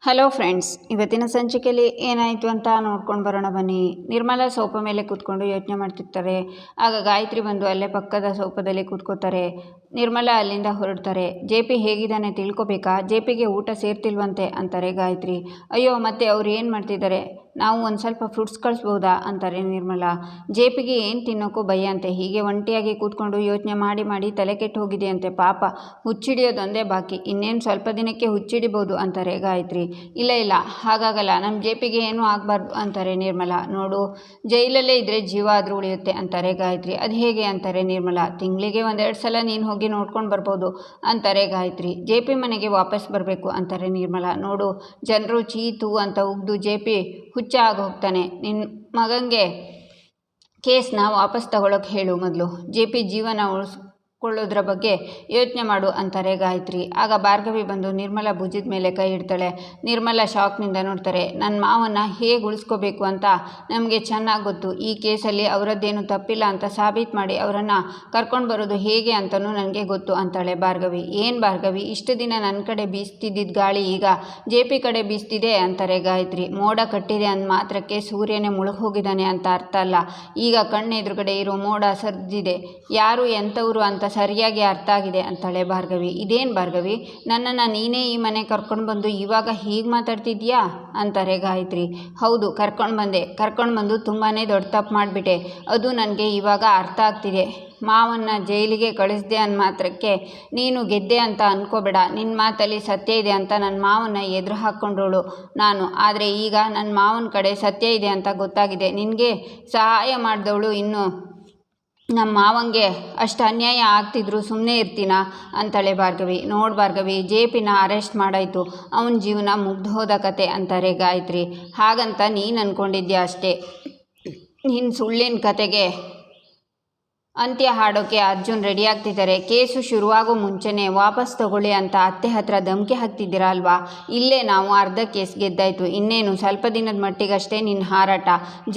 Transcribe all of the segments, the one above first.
Hello friends, ಇವತ್ತಿನ ಸಂಚಿಕೆಯಲ್ಲಿ ಏನಾಯಿತು ಅಂತ ನೋಡ್ಕೊಂಡು ಬರೋಣ ಬನ್ನಿ. ನಿರ್ಮಲಾ ಸೋಫಾ ಮೇಲೆ ಕೂತ್ಕೊಂಡು ಯೋಚನೆ ಮಾಡ್ತಿರ್ತಾರೆ. ಆಗ ಗಾಯತ್ರಿ ಬಂದು ಅಲ್ಲೇ ಪಕ್ಕದ ಸೋಫಾದಲ್ಲಿ ಕೂತ್ಕೋತಾರೆ. ನಿರ್ಮಲಾ ಅಲ್ಲಿಂದ ಹೊರಡ್ತಾರೆ. ಜೆ.ಪಿ ಹೇಗಿದ್ದಾನೆ ತಿಳ್ಕೊಬೇಕಾ? ಜೆ.ಪಿಗೆ ಊಟ ಸೇರ್ತಿಲ್ವಂತೆ ಅಂತಾರೆ ಗಾಯತ್ರಿ. ಅಯ್ಯೋ, ಮತ್ತೆ ಅವ್ರು ಏನು ಮಾಡ್ತಿದ್ದಾರೆ? ನಾವು ಒಂದು ಸ್ವಲ್ಪ ಫ್ರೂಟ್ಸ್ ಕಳಿಸ್ಬೋದಾ ಅಂತಾರೆ ನಿರ್ಮಲಾ. ಜೆ.ಪಿಗೆ ಏನು ತಿನ್ನೋಕ್ಕೂ ಭಯ ಅಂತೆ. ಹೀಗೆ ಒಂಟಿಯಾಗಿ ಕೂತ್ಕೊಂಡು ಯೋಚನೆ ಮಾಡಿ ಮಾಡಿ ತಲೆ ಕೆಟ್ಟು ಹೋಗಿದೆ ಅಂತೆ. ಪಾಪ, ಹುಚ್ಚಿಡಿಯೋದೊಂದೇ ಬಾಕಿ. ಇನ್ನೇನು ಸ್ವಲ್ಪ ದಿನಕ್ಕೆ ಹುಚ್ಚಿಡಿಬೋದು ಅಂತಾರೆ ಗಾಯತ್ರಿ. ಇಲ್ಲ ಇಲ್ಲ, ಹಾಗಾಗಲ್ಲ. ನಮ್ಮ ಜೆ.ಪಿಗೆ ಏನೂ ಆಗಬಾರ್ದು ಅಂತಾರೆ ನಿರ್ಮಲಾ. ನೋಡು, ಜೈಲಲ್ಲೇ ಇದ್ದರೆ ಜೀವ ಆದರೂ ಉಳಿಯುತ್ತೆ ಅಂತಾರೆ ಗಾಯತ್ರಿ. ಅದು ಹೇಗೆ ಅಂತಾರೆ ನಿರ್ಮಲಾ. ತಿಂಗಳಿಗೆ 1-2 ಸಲ ನೀನು ಹೋಗಿ ನೋಡ್ಕೊಂಡು ಬರ್ಬೋದು ಅಂತಾರೆ ಗಾಯತ್ರಿ. ಜೆ.ಪಿ ಮನೆಗೆ ವಾಪಸ್ ಬರಬೇಕು ಅಂತಾರೆ ನಿರ್ಮಲಾ. ನೋಡು, ಜನರು ಚೀತು ಅಂತ ಉಗ್ದು ಜೆ.ಪಿ ಹುಚ್ಚ ಆಗಿ ಹೋಗ್ತಾನೆ. ನಿನ್ನ ಮಗಂಗೆ ಕೇಸ್ನ ವಾಪಸ್ ತಗೊಳ್ಳೋಕೆ ಹೇಳು ಮೊದಲು. ಜೆ.ಪಿ ಜೀವನ ಕೊಳ್ಳೋದ್ರ ಬಗ್ಗೆ ಯೋಚನೆ ಮಾಡು ಅಂತಾರೆ ಗಾಯತ್ರಿ. ಆಗ ಭಾರ್ಗವಿ ಬಂದು ನಿರ್ಮಲಾ ಭುಜದ ಮೇಲೆ ಕೈ ಇಡ್ತಾಳೆ. ನಿರ್ಮಲಾ ಶಾಕ್ನಿಂದ ನೋಡ್ತಾರೆ. ನನ್ನ ಮಾವನ್ನ ಹೇಗೆ ಉಳಿಸ್ಕೋಬೇಕು ಅಂತ ನಮಗೆ ಚೆನ್ನಾಗಿ ಗೊತ್ತು. ಈ ಕೇಸಲ್ಲಿ ಅವರದ್ದೇನು ತಪ್ಪಿಲ್ಲ ಅಂತ ಸಾಬೀತು ಮಾಡಿ ಅವರನ್ನು ಕರ್ಕೊಂಡು ಬರೋದು ಹೇಗೆ ಅಂತಲೂ ನನಗೆ ಗೊತ್ತು ಅಂತಾಳೆ ಭಾರ್ಗವಿ. ಏನು ಭಾರ್ಗವಿ, ಇಷ್ಟು ದಿನ ನನ್ನ ಕಡೆ ಬೀಸ್ತಿದ್ದಿದ್ದ ಗಾಳಿ ಈಗ ಜೆ.ಪಿ ಕಡೆ ಬೀಸ್ತಿದೆ ಅಂತಾರೆ ಗಾಯತ್ರಿ. ಮೋಡ ಕಟ್ಟಿದೆ ಅಂದ ಮಾತ್ರಕ್ಕೆ ಸೂರ್ಯನೇ ಮುಳುಗೋಗಿದ್ದಾನೆ ಅಂತ ಅರ್ಥ ಅಲ್ಲ. ಈಗ ಕಣ್ಣೆದುರುಗಡೆ ಇರೋ ಮೋಡ ಸರಿದಿದೆ. ಯಾರು ಎಂಥವ್ರು ಅಂತ ಸರಿಯಾಗಿ ಅರ್ಥ ಆಗಿದೆ ಅಂತಾಳೆ ಭಾರ್ಗವಿ. ಇದೇನು ಭಾರ್ಗವಿ, ನನ್ನನ್ನು ನೀನೇ ಈ ಮನೆ ಕರ್ಕೊಂಡು ಬಂದು ಇವಾಗ ಹೀಗೆ ಮಾತಾಡ್ತಿದ್ಯಾ ಅಂತಾರೆ ಗಾಯತ್ರಿ. ಹೌದು, ಕರ್ಕೊಂಡು ಬಂದು ತುಂಬಾ ದೊಡ್ಡ ತಪ್ಪು ಮಾಡಿಬಿಟ್ಟೆ. ಅದು ನನಗೆ ಇವಾಗ ಅರ್ಥ ಆಗ್ತಿದೆ. ಮಾವನ್ನ ಜೈಲಿಗೆ ಕಳಿಸ್ದೆ ಅಂದ ಮಾತ್ರಕ್ಕೆ ನೀನು ಗೆದ್ದೆ ಅಂತ ಅಂದ್ಕೋಬೇಡ. ನಿನ್ನ ಮಾತಲ್ಲಿ ಸತ್ಯ ಇದೆ ಅಂತ ನನ್ನ ಮಾವನ್ನ ಎದುರು ಹಾಕ್ಕೊಂಡೋಳು ನಾನು. ಆದರೆ ಈಗ ನನ್ನ ಮಾವನ ಕಡೆ ಸತ್ಯ ಇದೆ ಅಂತ ಗೊತ್ತಾಗಿದೆ. ನಿನಗೆ ಸಹಾಯ ಮಾಡಿದವಳು ಇನ್ನು ನಮ್ಮ ಮಾವಂಗೆ ಅಷ್ಟು ಅನ್ಯಾಯ ಆಗ್ತಿದ್ರು ಸುಮ್ಮನೆ ಇರ್ತೀನಾ ಅಂತಾಳೆ ಭಾರ್ಗವಿ. ನೋಡು ಭಾರ್ಗವಿ, ಜೆ.ಪಿನ ಅರೆಸ್ಟ್ ಮಾಡಾಯಿತು, ಅವನ ಜೀವನ ಮುಗ್ದು ಹೋದ ಕತೆ ಅಂತಾರೆ ಗಾಯತ್ರಿ. ಹಾಗಂತ ನೀನು ಅಂದ್ಕೊಂಡಿದ್ಯಾ ಅಷ್ಟೇ. ನಿನ್ನ ಸುಳ್ಳಿನ ಕತೆಗೆ ಅಂತ್ಯ ಹಾಡೋಕ್ಕೆ ಅರ್ಜುನ್ ರೆಡಿ ಆಗ್ತಿದ್ದಾರೆ. ಕೇಸು ಶುರುವಾಗೋ ಮುಂಚೆನೇ ವಾಪಸ್ ತಗೊಳ್ಳಿ ಅಂತ ಅತ್ತೆ ಹತ್ರ ಧಮಕಿ ಹಾಕ್ತಿದ್ದೀರಾ ಅಲ್ವಾ? ಇಲ್ಲೇ ನಾವು ಅರ್ಧ ಕೇಸ್ ಗೆದ್ದಾಯಿತು. ಇನ್ನೇನು ಸ್ವಲ್ಪ ದಿನದ ಮಟ್ಟಿಗಷ್ಟೇ ನಿನ್ನ ಹಾರಾಟ.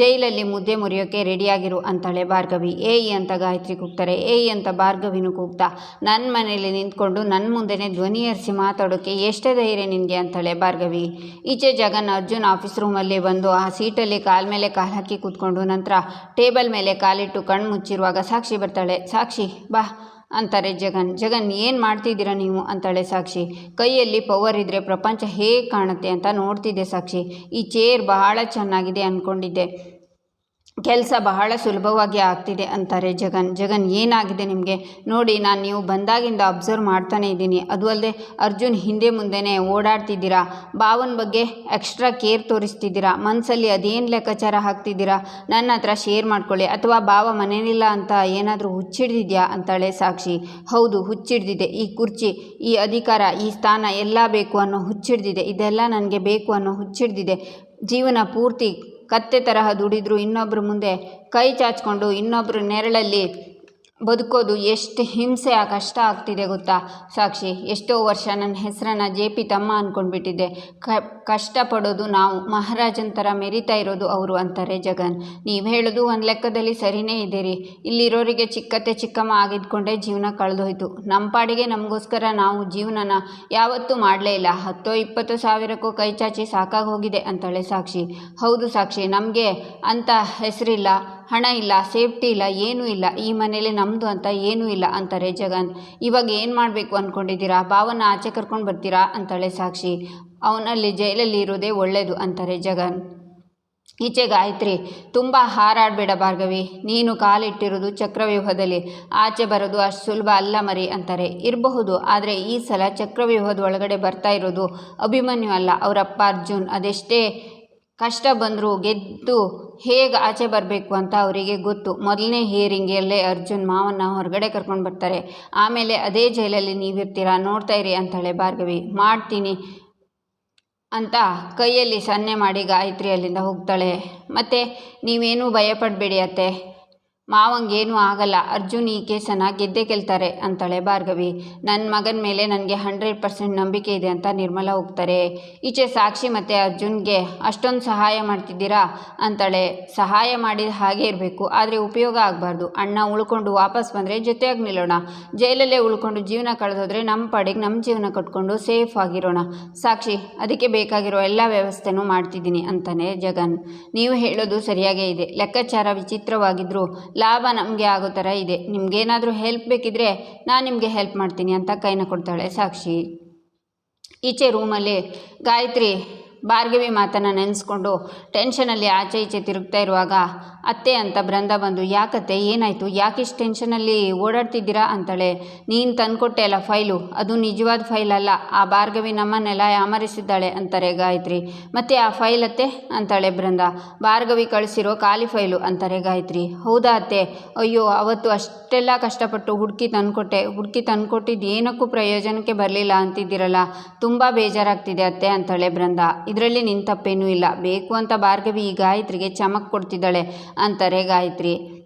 ಜೈಲಲ್ಲಿ ಮುದ್ದೆ ಮುರಿಯೋಕ್ಕೆ ರೆಡಿಯಾಗಿರು ಅಂತಾಳೆ ಭಾರ್ಗವಿ. ಏಯ್ ಅಂತ ಗಾಯತ್ರಿ ಕೂಗ್ತಾರೆ. ಏಯ್ ಅಂತ ಭಾರ್ಗವಿನೂ ಕೂಗ್ತಾ, ನನ್ನ ಮನೇಲಿ ನಿಂತ್ಕೊಂಡು ನನ್ನ ಮುಂದೆನೇ ಧ್ವನಿ ಏರಿಸಿ ಮಾತಾಡೋಕ್ಕೆ ಎಷ್ಟೇ ಧೈರ್ಯ ನಿನಗೆ ಅಂತಾಳೆ ಭಾರ್ಗವಿ. ಈಚೆ ಜಗನ್ ಅರ್ಜುನ್ ಆಫೀಸ್ ರೂಮಲ್ಲಿ ಬಂದು ಆ ಸೀಟಲ್ಲಿ ಕಾಲ ಮೇಲೆ ಕಾಲು ಹಾಕಿ ಕೂತ್ಕೊಂಡು ನಂತರ ಟೇಬಲ್ ಮೇಲೆ ಕಾಲಿಟ್ಟು ಕಣ್ಣು ಮುಚ್ಚಿರುವಾಗ ಸಾಕ್ಷಿ ಬರ್ತಾಳೆ. ಸಾಕ್ಷಿ ಬಾ ಅಂತಾರೆ ಜಗನ್ ಏನು ಮಾಡ್ತಿದ್ದೀರಾ ನೀವು ಅಂತಾಳೆ ಸಾಕ್ಷಿ. ಕೈಯಲ್ಲಿ ಪವರ್ ಇದ್ದರೆ ಪ್ರಪಂಚ ಹೇಗೆ ಕಾಣುತ್ತೆ ಅಂತ ನೋಡ್ತಿದ್ದೆ ಸಾಕ್ಷಿ. ಈ ಚೇರ್ ಬಹಳ ಚೆನ್ನಾಗಿದೆ ಅಂದ್ಕೊಂಡಿದ್ದೆ, ಕೆಲಸ ಬಹಳ ಸುಲಭವಾಗಿ ಆಗ್ತಿದೆ ಅಂತಾರೆ ಜಗನ್ ಏನಾಗಿದೆ ನಿಮಗೆ? ನೋಡಿ, ನಾನು ನೀವು ಬಂದಾಗಿಂದ ಅಬ್ಸರ್ವ್ ಮಾಡ್ತಾನೆ ಇದ್ದೀನಿ. ಅದು ಅಲ್ಲದೆ ಅರ್ಜುನ್ ಹಿಂದೆ ಮುಂದೆನೇ ಓಡಾಡ್ತಿದ್ದೀರಾ. ಭಾವನ ಬಗ್ಗೆ ಎಕ್ಸ್ಟ್ರಾ ಕೇರ್ ತೋರಿಸ್ತಿದ್ದೀರಾ. ಮನಸ್ಸಲ್ಲಿ ಅದೇನು ಲೆಕ್ಕಾಚಾರ ಹಾಕ್ತಿದ್ದೀರಾ? ನನ್ನ ಹತ್ರ ಶೇರ್ ಮಾಡ್ಕೊಳ್ಳಿ. ಅಥವಾ ಭಾವ ಮನೇಲಿಲ್ಲ ಅಂತ ಏನಾದರೂ ಹುಚ್ಚಿಡ್ದಿದ್ಯಾ ಅಂತಾಳೆ ಸಾಕ್ಷಿ. ಹೌದು, ಹುಚ್ಚಿಡ್ದಿದೆ. ಈ ಕುರ್ಚಿ, ಈ ಅಧಿಕಾರ, ಈ ಸ್ಥಾನ ಎಲ್ಲ ಬೇಕು ಅನ್ನೋ ಹುಚ್ಚಿಡ್ದಿದೆ. ಇದೆಲ್ಲ ನನಗೆ ಬೇಕು ಅನ್ನೋ ಹುಚ್ಚಿಡ್ದಿದೆ. ಜೀವನ ಪೂರ್ತಿ ಕತ್ತೆ ತರಹ ದುಡಿದ್ರು ಇನ್ನೊಬ್ಬರ ಮುಂದೆ ಕೈ ಚಾಚ್ಕೊಂಡು ಇನ್ನೊಬ್ಬರ ನೆರಳಲ್ಲಿ ಬದುಕೋದು ಎಷ್ಟು ಹಿಂಸೆ ಕಷ್ಟ ಆಗ್ತಿದೆ ಗೊತ್ತಾ ಸಾಕ್ಷಿ? ಎಷ್ಟೋ ವರ್ಷ ನನ್ನ ಹೆಸರನ್ನು ಜೆ.ಪಿ ತಮ್ಮ ಅಂದ್ಕೊಂಡ್ಬಿಟ್ಟಿದ್ದೆ. ಕಷ್ಟಪಡೋದು ನಾವು, ಮಹಾರಾಜನ ಥರ ಮೆರಿತಾ ಇರೋದು ಅವರು ಅಂತಾರೆ ಜಗನ್. ನೀವು ಹೇಳೋದು ಒಂದು ಲೆಕ್ಕದಲ್ಲಿ ಸರಿಯೇ ಇದ್ದೀರಿ. ಇಲ್ಲಿರೋರಿಗೆ ಚಿಕ್ಕತ್ತೆ ಚಿಕ್ಕಮ್ಮ ಆಗಿದ್ಕೊಂಡೇ ಜೀವನ ಕಳೆದೋಯ್ತು. ನಮ್ಮ ಪಾಡಿಗೆ ನಮಗೋಸ್ಕರ ನಾವು ಜೀವನನ ಯಾವತ್ತೂ ಮಾಡಲೇ ಇಲ್ಲ. 10-20 ಸಾವಿರಕ್ಕೂ ಕೈ ಚಾಚಿ ಸಾಕಾಗಿ ಹೋಗಿದೆ ಅಂತಾಳೆ ಸಾಕ್ಷಿ. ಹೌದು ಸಾಕ್ಷಿ, ನಮಗೆ ಅಂತ ಹೆಸರಿಲ್ಲ, ಹಣ ಇಲ್ಲ, ಸೇಫ್ಟಿ ಇಲ್ಲ, ಏನೂ ಇಲ್ಲ. ಈ ಮನೇಲಿ ನಮ್ಮದು ಅಂತ ಏನೂ ಇಲ್ಲ ಅಂತಾರೆ ಜಗನ್. ಇವಾಗ ಏನು ಮಾಡಬೇಕು ಅಂದ್ಕೊಂಡಿದ್ದೀರಾ? ಭಾವನ ಆಚೆ ಕರ್ಕೊಂಡು ಬರ್ತೀರಾ ಅಂತಾಳೆ ಸಾಕ್ಷಿ. ಅವನಲ್ಲಿ ಜೈಲಲ್ಲಿ ಇರೋದೇ ಒಳ್ಳೆಯದು ಅಂತಾರೆ ಜಗನ್. ಈಚೆ ಗಾಯತ್ರಿ, ತುಂಬ ಹಾರಾಡಬೇಡ ಭಾರ್ಗವಿ. ನೀನು ಕಾಲಿಟ್ಟಿರೋದು ಚಕ್ರವ್ಯೂಹದಲ್ಲಿ, ಆಚೆ ಬರೋದು ಅಷ್ಟು ಸುಲಭ ಅಲ್ಲ ಮರಿ ಅಂತಾರೆ. ಇರಬಹುದು, ಆದರೆ ಈ ಸಲ ಚಕ್ರವ್ಯೂಹದ ಒಳಗಡೆ ಬರ್ತಾ ಇರೋದು ಅಭಿಮನ್ಯು ಅಲ್ಲ, ಅವರಪ್ಪ ಅರ್ಜುನ್. ಅದೆಷ್ಟೇ ಕಷ್ಟ ಬಂದರೂ ಗೆದ್ದು ಹೇಗೆ ಆಚೆ ಬರಬೇಕು ಅಂತ ಅವರಿಗೆ ಗೊತ್ತು. ಮೊದಲನೇ ಹಿಯರಿಂಗಲ್ಲೇ ಅರ್ಜುನ್ ಮಾವನ್ನ ಹೊರಗಡೆ ಕರ್ಕೊಂಡು ಬರ್ತಾರೆ. ಆಮೇಲೆ ಅದೇ ಜೈಲಲ್ಲಿ ನೀವಿರ್ತೀರಾ, ನೋಡ್ತಾ ಇರಿ ಅಂತಾಳೆ ಭಾರ್ಗವಿ. ಮಾಡ್ತೀನಿ ಅಂತ ಕೈಯಲ್ಲಿ ಸನ್ನೆ ಮಾಡಿ ಗಾಯತ್ರಿ ಅಲ್ಲಿಂದ ಹೋಗ್ತಾಳೆ. ಮತ್ತು ನೀವೇನೂ ಭಯಪಡಬೇಡಿ ಅತ್ತೆ, ಮಾವಂಗೇನೂ ಆಗಲ್ಲ, ಅರ್ಜುನ್ ಈ ಕೇಸನ್ನು ಗೆದ್ದೇ ಗೆಲ್ತಾರೆ ಅಂತಾಳೆ ಭಾರ್ಗವಿ. ನನ್ನ ಮಗನ ಮೇಲೆ ನನಗೆ 100% ನಂಬಿಕೆ ಇದೆ ಅಂತ ನಿರ್ಮಲಾ ಹೋಗ್ತಾರೆ. ಈಚೆ ಸಾಕ್ಷಿ ಮತ್ತು ಅರ್ಜುನ್ಗೆ ಅಷ್ಟೊಂದು ಸಹಾಯ ಮಾಡ್ತಿದ್ದೀರಾ ಅಂತಾಳೆ. ಸಹಾಯ ಮಾಡಿದ ಹಾಗೆ ಇರಬೇಕು, ಆದರೆ ಉಪಯೋಗ ಆಗಬಾರ್ದು. ಅಣ್ಣ ಉಳ್ಕೊಂಡು ವಾಪಸ್ ಬಂದರೆ ಜೊತೆಯಾಗಿ ನಿಲ್ಲೋಣ, ಜೈಲಲ್ಲೇ ಉಳ್ಕೊಂಡು ಜೀವನ ಕಳೆದೋದ್ರೆ ನಮ್ಮ ಪಾಡಿಗೆ ನಮ್ಮ ಜೀವನ ಕಟ್ಕೊಂಡು ಸೇಫ್ ಆಗಿರೋಣ. ಸಾಕ್ಷಿ, ಅದಕ್ಕೆ ಬೇಕಾಗಿರೋ ಎಲ್ಲ ವ್ಯವಸ್ಥೆನೂ ಮಾಡ್ತಿದ್ದೀನಿ ಅಂತಾನೆ ಜಗನ್. ನೀವು ಹೇಳೋದು ಸರಿಯಾಗೇ ಇದೆ, ಲೆಕ್ಕಾಚಾರ ವಿಚಿತ್ರವಾಗಿದ್ದರೂ ಲಾಭ ನಮಗೆ ಆಗೋ ಥರ ಇದೆ. ನಿಮಗೇನಾದರೂ ಹೆಲ್ಪ್ ಬೇಕಿದ್ರೆ ನಾನು ನಿಮಗೆ ಹೆಲ್ಪ್ ಮಾಡ್ತೀನಿ ಅಂತ ಕೈನ ಕೊಡ್ತಾಳೆ ಸಾಕ್ಷಿ. ಈಚೆ ರೂಮಲ್ಲಿ ಗಾಯತ್ರಿ ಭಾರ್ಗವಿ ಮಾತನ್ನು ನೆನೆಸ್ಕೊಂಡು ಟೆನ್ಷನಲ್ಲಿ ಆಚೆ ಈಚೆ ತಿರುಗ್ತಾ ಇರುವಾಗ ಅತ್ತೆ ಅಂತ ಬೃಂದ ಬಂದು, ಯಾಕತ್ತೆ ಏನಾಯಿತು, ಯಾಕಿಷ್ಟು ಟೆನ್ಷನಲ್ಲಿ ಓಡಾಡ್ತಿದ್ದೀರಾ ಅಂತಾಳೆ. ನೀನು ತಂದುಕೊಟ್ಟೆ ಅಲ್ಲ ಫೈಲು, ಅದು ನಿಜವಾದ ಫೈಲ್ ಅಲ್ಲ, ಆ ಭಾರ್ಗವಿ ನಮ್ಮನ್ನೆಲ್ಲ ಯಾಮರಿಸಿದ್ದಾಳೆ ಅಂತಾರೆ ಗಾಯತ್ರಿ. ಮತ್ತು ಆ ಫೈಲ್ ಅತ್ತೆ ಅಂತಾಳೆ ಬೃಂದ. ಭಾರ್ಗವಿ ಕಳಿಸಿರೋ ಖಾಲಿ ಫೈಲು ಅಂತಾರೆ ಗಾಯತ್ರಿ. ಹೌದಾ ಅತ್ತೆ, ಅಯ್ಯೋ ಅವತ್ತು ಅಷ್ಟೆಲ್ಲ ಕಷ್ಟಪಟ್ಟು ಹುಡುಕಿ ತಂದುಕೊಟ್ಟಿದ್ದು ಏನಕ್ಕೂ ಪ್ರಯೋಜನಕ್ಕೆ ಬರಲಿಲ್ಲ ಅಂತಿದ್ದೀರಲ್ಲ, ತುಂಬ ಬೇಜಾರಾಗ್ತಿದೆ ಅತ್ತೆ ಅಂತಾಳೆ ಬೃಂದ. ಇದರಲ್ಲಿ ನಿನ್ನ ತಪ್ಪೇನೂ ಇಲ್ಲ, ಬೇಕು ಅಂತ ಭಾರ್ಗವಿ ಈ ಗಾಯತ್ರಿಗೆ ಚಮಕ್ ಕೊಡ್ತಿದ್ದಾಳೆ ಅಂತಾರೆ ಗಾಯತ್ರಿ.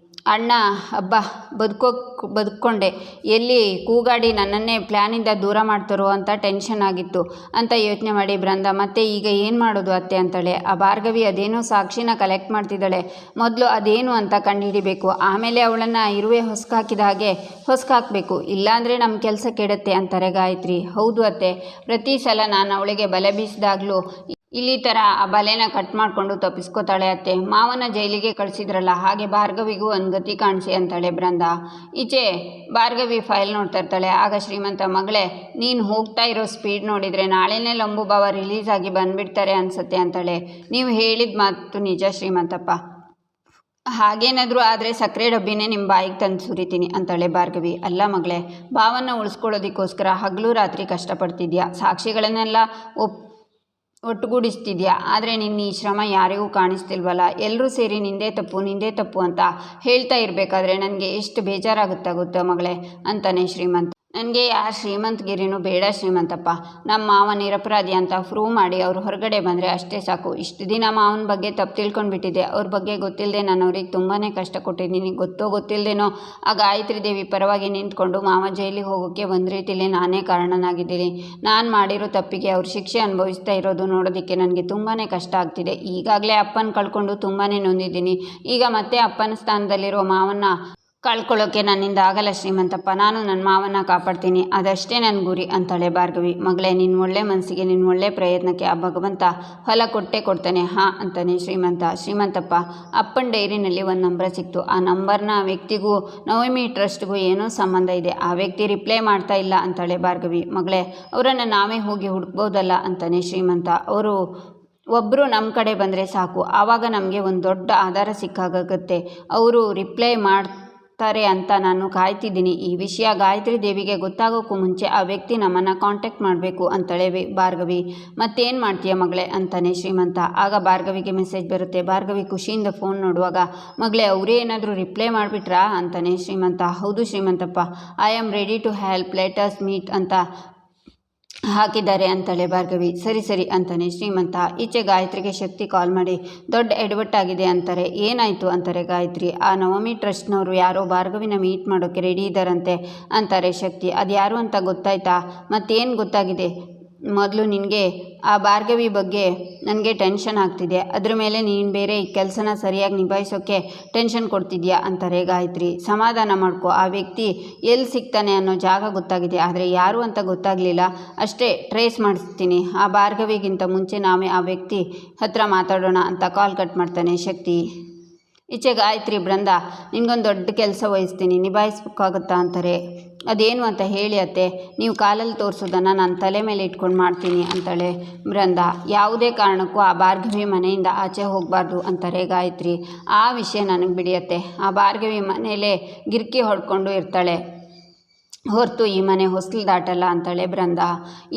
ಅಣ್ಣ ಅಬ್ಬಾ ಬದುಕೊಂಡೆ, ಎಲ್ಲಿ ಕೂಗಾಡಿ ನನ್ನನ್ನೇ ಪ್ಲ್ಯಾನಿಂದ ದೂರ ಮಾಡ್ತಾರೋ ಅಂತ ಟೆನ್ಷನ್ ಆಗಿತ್ತು ಅಂತ ಯೋಚನೆ ಮಾಡಿ ಬೃಂದ ಮತ್ತೆ ಈಗ ಏನು ಮಾಡೋದು ಅತ್ತೆ ಅಂತಾಳೆ. ಆ ಭಾರ್ಗವಿ ಅದೇನೋ ಸಾಕ್ಷಿನ ಕಲೆಕ್ಟ್ ಮಾಡ್ತಿದ್ದಾಳೆ, ಮೊದಲು ಅದೇನು ಅಂತ ಕಂಡುಹಿಡಿಬೇಕು, ಆಮೇಲೆ ಅವಳನ್ನು ಇರುವೆ ಹೊಸ್ಕಾಕಿದ ಹಾಗೆ ಹೊಸ್ಕಾಕಬೇಕು, ಇಲ್ಲಾಂದರೆ ನಮ್ಮ ಕೆಲಸ ಕೆಡುತ್ತೆ ಅಂತಾರೆ ಗಾಯತ್ರಿ. ಹೌದು ಅತ್ತೆ, ಪ್ರತಿ ಸಲ ನಾನು ಅವಳಿಗೆ ಬಲೆ ಬೀಸಿದಾಗಲೂ ಇಲ್ಲಿ ಥರ ಆ ಬಲೆನ ಕಟ್ ಮಾಡಿಕೊಂಡು ತಪ್ಪಿಸ್ಕೋತಾಳೆ ಅತ್ತೆ. ಮಾವನ ಜೈಲಿಗೆ ಕಳಿಸಿದ್ರಲ್ಲ, ಹಾಗೆ ಭಾರ್ಗವಿಗೂ ಒಂದು ಗತಿ ಕಾಣಿಸಿ ಅಂತಾಳೆ ಬೃಂದ. ಈಚೆ ಭಾರ್ಗವಿ ಫೈಲ್ ನೋಡ್ತಾ ಇರ್ತಾಳೆ. ಆಗ ಶ್ರೀಮಂತ, ಮಗಳೇ ನೀನು ಹೋಗ್ತಾ ಇರೋ ಸ್ಪೀಡ್ ನೋಡಿದರೆ ನಾಳೆನೇ ಲಂಬುಬಾವ ರಿಲೀಸ್ ಆಗಿ ಬಂದುಬಿಡ್ತಾರೆ ಅನಿಸುತ್ತೆ ಅಂತಾಳೆ. ನೀವು ಹೇಳಿದ ಮಾತು ನಿಜ ಶ್ರೀಮಂತಪ್ಪ, ಹಾಗೇನಾದರೂ ಆದರೆ ಸಕ್ಕರೆ ಡಬ್ಬಿನೇ ನಿಮ್ಮ ಬಾಯಿಗೆ ತಂದು ಸುರಿತೀನಿ ಅಂತಾಳೆ ಭಾರ್ಗವಿ. ಅಲ್ಲ ಮಗಳೇ, ಭಾವನ ಉಳಿಸ್ಕೊಳ್ಳೋದಕ್ಕೋಸ್ಕರ ಹಗಲು ರಾತ್ರಿ ಕಷ್ಟಪಡ್ತಿದ್ಯಾ, ಸಾಕ್ಷಿಗಳನ್ನೆಲ್ಲ ಒಟ್ಟುಗೂಡಿಸ್ತಿದ್ಯಾ, ಆದರೆ ನಿನ್ನ ಈ ಶ್ರಮ ಯಾರಿಗೂ ಕಾಣಿಸ್ತಿಲ್ವಲ್ಲ, ಎಲ್ಲರೂ ಸೇರಿ ನಿಂದೇ ತಪ್ಪು ಅಂತ ಹೇಳ್ತಾ ಇರಬೇಕಾದ್ರೆ ನನಗೆ ಎಷ್ಟು ಬೇಜಾರಾಗುತ್ತಾ ಗೊತ್ತಾ ಮಗಳೇ ಅಂತಾನೆ ಶ್ರೀಮಂತ. ನನಗೆ ಯಾರು ಶ್ರೀಮಂತಗಿರಿನೂ ಬೇಡ ಶ್ರೀಮಂತಪ್ಪ, ನಮ್ಮ ಮಾವ ನಿರಪರಾಧಿ ಅಂತ ಪ್ರೂವ್ ಮಾಡಿ ಅವರು ಹೊರಗಡೆ ಬಂದರೆ ಅಷ್ಟೇ ಸಾಕು. ಇಷ್ಟು ದಿನ ಮಾವನ ಬಗ್ಗೆ ತಪ್ಪು ತಿಳ್ಕೊಂಡ್ಬಿಟ್ಟಿದ್ದೆ, ಅವ್ರ ಬಗ್ಗೆ ಗೊತ್ತಿಲ್ಲದೆ ನಾನು ಅವ್ರಿಗೆ ತುಂಬಾ ಕಷ್ಟ ಕೊಟ್ಟಿದ್ದೀನಿ. ಗೊತ್ತಿಲ್ಲದೇನೋ ಆ ಗಾಯತ್ರಿ ದೇವಿ ಪರವಾಗಿ ನಿಂತ್ಕೊಂಡು ಮಾವ ಜೈಲಿಗೆ ಹೋಗೋಕ್ಕೆ ಒಂದು ರೀತಿಯಲ್ಲಿ ನಾನೇ ಕಾರಣನಾಗಿದ್ದೀನಿ. ನಾನು ಮಾಡಿರೋ ತಪ್ಪಿಗೆ ಅವ್ರ ಶಿಕ್ಷೆ ಅನುಭವಿಸ್ತಾ ಇರೋದು ನೋಡೋದಕ್ಕೆ ನನಗೆ ತುಂಬಾ ಕಷ್ಟ ಆಗ್ತಿದೆ. ಈಗಾಗಲೇ ಅಪ್ಪನ ಕಳ್ಕೊಂಡು ತುಂಬಾ ನೊಂದಿದ್ದೀನಿ, ಈಗ ಮತ್ತೆ ಅಪ್ಪನ ಸ್ಥಾನದಲ್ಲಿರೋ ಮಾವನ್ನ ಕಳ್ಕೊಳ್ಳೋಕ್ಕೆ ನನ್ನಿಂದ ಆಗಲ್ಲ ಶ್ರೀಮಂತಪ್ಪ, ನಾನು ನನ್ನ ಮಾವನ್ನ ಕಾಪಾಡ್ತೀನಿ, ಅದಷ್ಟೇ ನನ್ನ ಗುರಿ ಅಂತಾಳೆ ಭಾರ್ಗವಿ. ಮಗಳೇ, ನಿನ್ನ ಒಳ್ಳೆ ಮನಸ್ಸಿಗೆ, ನಿನ್ನ ಒಳ್ಳೆ ಪ್ರಯತ್ನಕ್ಕೆ ಆ ಭಗವಂತ ಫಲ ಕೊಡ್ತಾನೆ ಹಾಂ ಅಂತಾನೆ ಶ್ರೀಮಂತ. ಶ್ರೀಮಂತಪ್ಪ, ಅಪ್ಪನ ಡೈರಿನಲ್ಲಿ ಒಂದು ನಂಬರ್ ಸಿಕ್ತು, ಆ ನಂಬರ್ನ ವ್ಯಕ್ತಿಗೂ ನವಮಿ ಟ್ರಸ್ಟ್ಗೂ ಏನೋ ಸಂಬಂಧ ಇದೆ, ಆ ವ್ಯಕ್ತಿ ರಿಪ್ಲೈ ಮಾಡ್ತಾ ಇಲ್ಲ ಅಂತಾಳೆ ಭಾರ್ಗವಿ. ಮಗಳೇ, ಅವರನ್ನು ನಾವೇ ಹೋಗಿ ಹುಡುಕ್ಬೋದಲ್ಲ ಅಂತಾನೆ ಶ್ರೀಮಂತ. ಒಬ್ಬರು ನಮ್ಮ ಕಡೆ ಬಂದರೆ ಸಾಕು, ಆವಾಗ ನಮಗೆ ಒಂದು ದೊಡ್ಡ ಆಧಾರ ಸಿಕ್ಕಾಗುತ್ತೆ, ಅವರು ರಿಪ್ಲೈ ಅಂತ ನಾನು ಕಾಯ್ತಿದ್ದೀನಿ. ಈ ವಿಷಯ ಗಾಯತ್ರಿ ದೇವಿಗೆ ಗೊತ್ತಾಗೋಕ್ಕೂ ಮುಂಚೆ ಆ ವ್ಯಕ್ತಿ ನಮ್ಮನ್ನು ಕಾಂಟ್ಯಾಕ್ಟ್ ಮಾಡಬೇಕು ಅಂತಾಳೆ ಭಾರ್ಗವಿ. ಮತ್ತೇನು ಮಾಡ್ತೀಯ ಮಗಳೇ ಅಂತಾನೆ ಶ್ರೀಮಂತ. ಆಗ ಭಾರ್ಗವಿಗೆ ಮೆಸೇಜ್ ಬರುತ್ತೆ. ಭಾರ್ಗವಿ ಖುಷಿಯಿಂದ ಫೋನ್ ನೋಡುವಾಗ, ಮಗಳೇ ಅವರೇ ಏನಾದರೂ ರಿಪ್ಲೈ ಮಾಡಿಬಿಟ್ರಾ ಅಂತಾನೆ ಶ್ರೀಮಂತ. ಹೌದು ಶ್ರೀಮಂತಪ್ಪ, I am ready to help, let us meet ಅಂತ ಹಾಕಿದ್ದಾರೆ ಅಂತಾಳೆ ಭಾರ್ಗವಿ. ಸರಿ ಅಂತಾನೆ ಶ್ರೀಮಂತ. ಈಚೆ ಗಾಯತ್ರಿಗೆ ಶಕ್ತಿ ಕಾಲ್ ಮಾಡಿ ದೊಡ್ಡ ಎಡವಟ್ಟಾಗಿದೆ ಅಂತಾರೆ. ಏನಾಯಿತು ಅಂತಾರೆ ಗಾಯತ್ರಿ. ಆ ನವಮಿ ಟ್ರಸ್ಟ್ನವರು ಯಾರೋ ಭಾರ್ಗವಿನ ಮೀಟ್ ಮಾಡೋಕ್ಕೆ ರೆಡಿ ಇದ್ದಾರಂತೆ ಅಂತಾರೆ ಶಕ್ತಿ. ಅದು ಯಾರು ಅಂತ ಗೊತ್ತಾಯ್ತಾ? ಮತ್ತೇನು ಗೊತ್ತಾಗಿದೆ? ಮೊದಲು ನಿನಗೆ ಆ ಭಾರ್ಗವಿ ಬಗ್ಗೆ ನನಗೆ ಟೆನ್ಷನ್ ಆಗ್ತಿದೆ, ಅದ್ರ ಮೇಲೆ ನೀನು ಬೇರೆ ಈ ಕೆಲಸನ ಸರಿಯಾಗಿ ನಿಭಾಯಿಸೋಕ್ಕೆ ಟೆನ್ಷನ್ ಕೊಡ್ತಿದ್ಯಾ ಅಂತಾರೆ ಗಾಯತ್ರಿ. ಸಮಾಧಾನ ಮಾಡ್ಕೊ, ಆ ವ್ಯಕ್ತಿ ಎಲ್ಲಿ ಸಿಗ್ತಾನೆ ಅನ್ನೋ ಜಾಗ ಗೊತ್ತಾಗಿದೆ, ಆದರೆ ಯಾರು ಅಂತ ಗೊತ್ತಾಗಲಿಲ್ಲ ಅಷ್ಟೇ, ಟ್ರೇಸ್ ಮಾಡಿಸ್ತೀನಿ. ಆ ಭಾರ್ಗವಿಗಿಂತ ಮುಂಚೆ ನಾವೇ ಆ ವ್ಯಕ್ತಿ ಹತ್ರ ಮಾತಾಡೋಣ ಅಂತ ಕಾಲ್ ಕಟ್ ಮಾಡ್ತಾನೆ ಶಕ್ತಿ. ಈಚೆ ಗಾಯತ್ರಿ, ಬೃಂದ ನಿನ್ಗೊಂದು ದೊಡ್ಡ ಕೆಲಸ ವಹಿಸ್ತೀನಿ, ನಿಭಾಯಿಸ್ಬೇಕಾಗುತ್ತಾ ಅಂತಾರೆ. ಅದೇನು ಅಂತ ಹೇಳಿ ಅತ್ತೆ, ನೀವು ಕಾಲಲ್ಲಿ ತೋರಿಸೋದನ್ನು ನಾನು ತಲೆ ಮೇಲೆ ಇಟ್ಕೊಂಡು ಮಾಡ್ತೀನಿ ಅಂತಾಳೆ ಬೃಂದ. ಯಾವುದೇ ಕಾರಣಕ್ಕೂ ಆ ಭಾರ್ಗವಿ ಮನೆಯಿಂದ ಆಚೆ ಹೋಗಬಾರ್ದು ಅಂತಾರೆ ಗಾಯತ್ರಿ. ಆ ವಿಷಯ ನನಗೆ ಬಿಡಿಯತ್ತೆ, ಆ ಭಾರ್ಗವಿ ಮನೆಯಲ್ಲೇ ಗಿರ್ಕಿ ಹೊಡ್ಕೊಂಡು ಇರ್ತಾಳೆ. ಹೊರತು ಈ ಮನೆ ಹೊಸ್ಲು ದಾಟಲ್ಲ ಅಂತಾಳೆ ಬೃಂದ.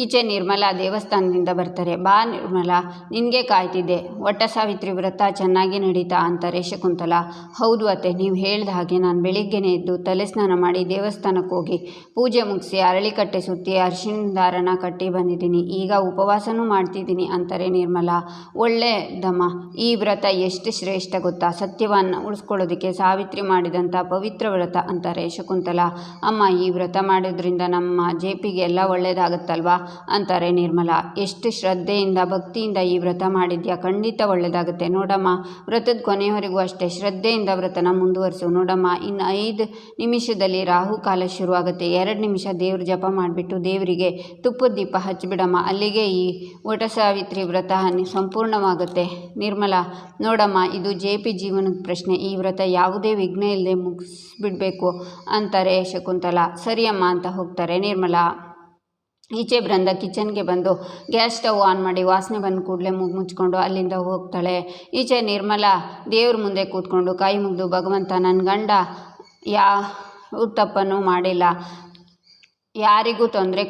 ಈಚೆ ನಿರ್ಮಲಾ ದೇವಸ್ಥಾನದಿಂದ ಬರ್ತಾರೆ. ಬಾ ನಿರ್ಮಲಾ, ನಿನಗೆ ಕಾಯ್ತಿದ್ದೆ. ಒಟ್ಟ ಸಾವಿತ್ರಿ ವ್ರತ ಚೆನ್ನಾಗಿ ನಡೀತಾ ಅಂತಾರೆ ಶಕುಂತಲಾ. ಹೌದು ಅತ್ತೆ, ನೀವು ಹೇಳ್ದ ಹಾಗೆ ನಾನು ಬೆಳಿಗ್ಗೆನೇ ಎದ್ದು ತಲೆ ಸ್ನಾನ ಮಾಡಿ ದೇವಸ್ಥಾನಕ್ಕೆ ಹೋಗಿ ಪೂಜೆ ಮುಗಿಸಿ ಅರಳಿಕಟ್ಟೆ ಸುತ್ತಿ ಅರಿಶಿಣ ದಾರನ ಕಟ್ಟಿ ಬಂದಿದ್ದೀನಿ. ಈಗ ಉಪವಾಸನೂ ಮಾಡ್ತಿದ್ದೀನಿ ಅಂತಾರೆ ನಿರ್ಮಲಾ. ಒಳ್ಳೆಯದಮ್ಮ, ಈ ವ್ರತ ಎಷ್ಟು ಶ್ರೇಷ್ಠ ಗೊತ್ತಾ? ಸತ್ಯವನ್ನು ಉಳಿಸ್ಕೊಳ್ಳೋದಕ್ಕೆ ಸಾವಿತ್ರಿ ಮಾಡಿದಂಥ ಪವಿತ್ರ ವ್ರತ ಅಂತಾರೆ ಶಕುಂತಲಾ. ಅಮ್ಮ, ಈ ವ್ರತ ಮಾಡೋದ್ರಿಂದ ನಮ್ಮ ಜೆಪಿಗೆ ಎಲ್ಲ ಒಳ್ಳೇದಾಗತ್ತಲ್ವಾ ಅಂತಾರೆ ನಿರ್ಮಲಾ. ಎಷ್ಟು ಶ್ರದ್ಧೆಯಿಂದ ಭಕ್ತಿಯಿಂದ ಈ ವ್ರತ ಮಾಡಿದ್ಯಾ, ಖಂಡಿತ ಒಳ್ಳೇದಾಗುತ್ತೆ ನೋಡಮ್ಮ. ವ್ರತದ ಕೊನೆಯವರೆಗೂ ಅಷ್ಟೇ ಶ್ರದ್ಧೆಯಿಂದ ವ್ರತನ ಮುಂದುವರಿಸು ನೋಡಮ್ಮ. ಇನ್ನು 5 ನಿಮಿಷದಲ್ಲಿ ರಾಹುಕಾಲ ಶುರುವಾಗುತ್ತೆ. 2 ನಿಮಿಷ ದೇವ್ರ ಜಪ ಮಾಡಿಬಿಟ್ಟು ದೇವರಿಗೆ ತುಪ್ಪದ ದೀಪ ಹಚ್ಚಿಬಿಡಮ್ಮ. ಅಲ್ಲಿಗೆ ಈ ವಟ ಸಾವಿತ್ರಿ ವ್ರತ ಸಂಪೂರ್ಣವಾಗುತ್ತೆ. ನಿರ್ಮಲಾ, ನೋಡಮ್ಮ, ಇದು ಜೆಪಿ ಜೀವನದ ಪ್ರಶ್ನೆ. ಈ ವ್ರತ ಯಾವುದೇ ವಿಘ್ನ ಇಲ್ಲದೆ ಮುಗಿಸ್ಬಿಡ್ಬೇಕು ಅಂತಾರೆ ಶಕುಂತಲಾ. ಸರಿ ಅಮ್ಮ ಅಂತ ಹೋಗ್ತಾರೆ ನಿರ್ಮಲಾ. ಈಚೆ ಬೃಂದ ಕಿಚನ್ಗೆ ಬಂದು ಗ್ಯಾಸ್ ಸ್ಟವ್ ಆನ್ ಮಾಡಿ ವಾಸನೆ ಬಂದ ಕೂಡಲೇ ಮುಚ್ಕೊಂಡು ಅಲ್ಲಿಂದ ಹೋಗ್ತಾಳೆ. ಈಚೆ ನಿರ್ಮಲಾ ದೇವ್ರ ಮುಂದೆ ಕೂತ್ಕೊಂಡು ಕೈ ಮುಗಿದು, ಭಗವಂತ, ನನ್ನ ಗಂಡ ಯಾವ ತಪ್ಪನ್ನು ಮಾಡಿಲ್ಲ, ಯಾರಿಗೂ ತೊಂದರೆ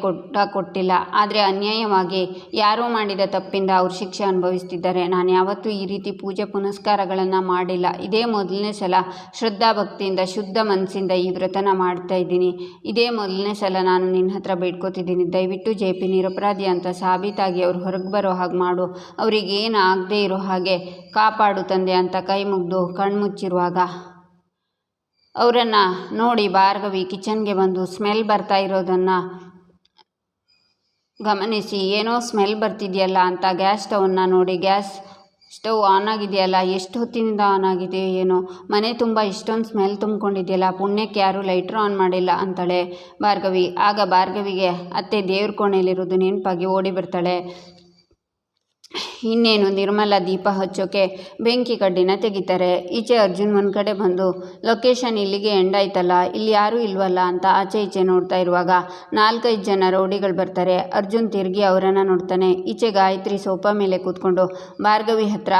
ಕೊಟ್ಟಿಲ್ಲ, ಆದರೆ ಅನ್ಯಾಯವಾಗಿ ಯಾರೋ ಮಾಡಿದ ತಪ್ಪಿಂದ ಅವ್ರ ಶಿಕ್ಷೆ ಅನುಭವಿಸ್ತಿದ್ದಾರೆ. ನಾನು ಯಾವತ್ತೂ ಈ ರೀತಿ ಪೂಜೆ ಪುನಸ್ಕಾರಗಳನ್ನು ಮಾಡಿಲ್ಲ. ಇದೇ ಮೊದಲನೇ ಸಲ ಶ್ರದ್ಧಾ ಭಕ್ತಿಯಿಂದ ಶುದ್ಧ ಮನಸ್ಸಿಂದ ಈ ವ್ರತನ ಮಾಡ್ತಾ ಇದ್ದೀನಿ. ಇದೇ ಮೊದಲನೇ ಸಲ ನಾನು ನಿನ್ನ ಹತ್ರ ಬೇಡ್ಕೋತಿದ್ದೀನಿ. ದಯವಿಟ್ಟು ಜೆಪಿ ನಿರಪರಾಧಿ ಅಂತ ಸಾಬೀತಾಗಿ ಅವ್ರು ಹೊರಗೆ ಬರೋ ಹಾಗೆ ಮಾಡು, ಅವ್ರಿಗೇನು ಆಗದೇ ಇರೋ ಹಾಗೆ ಕಾಪಾಡು ತಂದೆ ಅಂತ ಕೈ ಮುಗಿದು ಕಣ್ಮುಚ್ಚಿರುವಾಗ ಅವರನ್ನು ನೋಡಿ ಭಾರ್ಗವಿ ಕಿಚನ್ಗೆ ಬಂದು ಸ್ಮೆಲ್ ಬರ್ತಾ ಇರೋದನ್ನು ಗಮನಿಸಿ, ಏನೋ ಸ್ಮೆಲ್ ಬರ್ತಿದೆಯಲ್ಲ ಅಂತ ಗ್ಯಾಸ್ ಸ್ಟವನ್ನು ನೋಡಿ, ಗ್ಯಾಸ್ ಸ್ಟವ್ ಆನ್ ಆಗಿದೆಯಲ್ಲ, ಎಷ್ಟು ಹೊತ್ತಿನಿಂದ ಆನ್ ಆಗಿದೆ ಏನೋ, ಮನೆ ತುಂಬ ಇಷ್ಟೊಂದು ಸ್ಮೆಲ್ ತುಂಬಿಕೊಂಡಿದೆಯಲ್ಲ, ಪುಣ್ಯಕ್ಕೆ ಯಾರೂ ಲೈಟ್ರ್ ಆನ್ ಮಾಡಿಲ್ಲ ಅಂತಾಳೆ ಭಾರ್ಗವಿ. ಆಗ ಭಾರ್ಗವಿಗೆ ಅತ್ತೆ ದೇವ್ರ ಕೋಣೆಯಲ್ಲಿರೋದು ನೆನಪಾಗಿ ಓಡಿ ಬರ್ತಾಳೆ. ಇನ್ನೇನು ನಿರ್ಮಲಾ ದೀಪ ಹಚ್ಚೋಕೆ ಬೆಂಕಿ ಕಡ್ಡಿನ ತೆಗಿತಾರೆ. ಈಚೆ ಅರ್ಜುನ್ ಒಂದು ಕಡೆ ಬಂದು ಲೊಕೇಶನ್ ಇಲ್ಲಿಗೆ ಎಂಡ್ ಆಯ್ತಲ್ಲ, ಇಲ್ಲಿ ಯಾರೂ ಇಲ್ವಲ್ಲ ಅಂತ ಆಚೆ ಈಚೆ ನೋಡ್ತಾ ಇರುವಾಗ 4-5 ಜನ ರೌಡಿಗಳು ಬರ್ತಾರೆ. ಅರ್ಜುನ್ ತಿರುಗಿ ಅವರನ್ನು ನೋಡ್ತಾನೆ. ಈಚೆ ಗಾಯತ್ರಿ ಸೋಫಾ ಮೇಲೆ ಕೂತ್ಕೊಂಡು ಭಾರ್ಗವಿ ಹತ್ರ,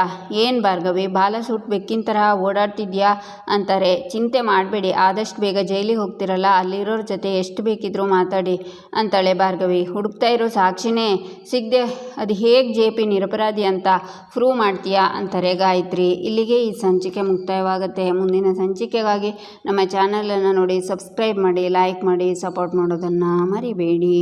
ಏನು ಭಾರ್ಗವಿ, ಬಾಲ ಸೂಟ್ ಬೆಕ್ಕಿನ ತರಹ ಓಡಾಡ್ತಿದ್ಯಾ ಅಂತಾರೆ. ಚಿಂತೆ ಮಾಡಬೇಡಿ, ಆದಷ್ಟು ಬೇಗ ಜೈಲಿಗೆ ಹೋಗ್ತಿರಲ್ಲ, ಅಲ್ಲಿರೋರ ಜೊತೆ ಎಷ್ಟು ಬೇಕಿದ್ರೂ ಮಾತಾಡಿ ಅಂತಾಳೆ ಭಾರ್ಗವಿ. ಹುಡುಕ್ತಾ ಇರೋ ಸಾಕ್ಷಿನೇ ಸಿಗದೆ ಅದು ಹೇಗೆ ಜೆಪಿ ನಿರಪರಾಧಿ ಅಂತ ಪ್ರೂವ್ ಮಾಡ್ತೀಯಾ ಅಂತಾರೆ ಗಾಯತ್ರಿ. ಇಲ್ಲಿಗೆ ಈ ಸಂಚಿಕೆ ಮುಕ್ತಾಯವಾಗುತ್ತೆ. ಮುಂದಿನ ಸಂಚಿಕೆಗಾಗಿ ನಮ್ಮ ಚಾನಲನ್ನು ನೋಡಿ ಸಬ್ಸ್ಕ್ರೈಬ್ ಮಾಡಿ, ಲೈಕ್ ಮಾಡಿ, ಸಪೋರ್ಟ್ ಮಾಡೋದನ್ನು ಮರಿಬೇಡಿ.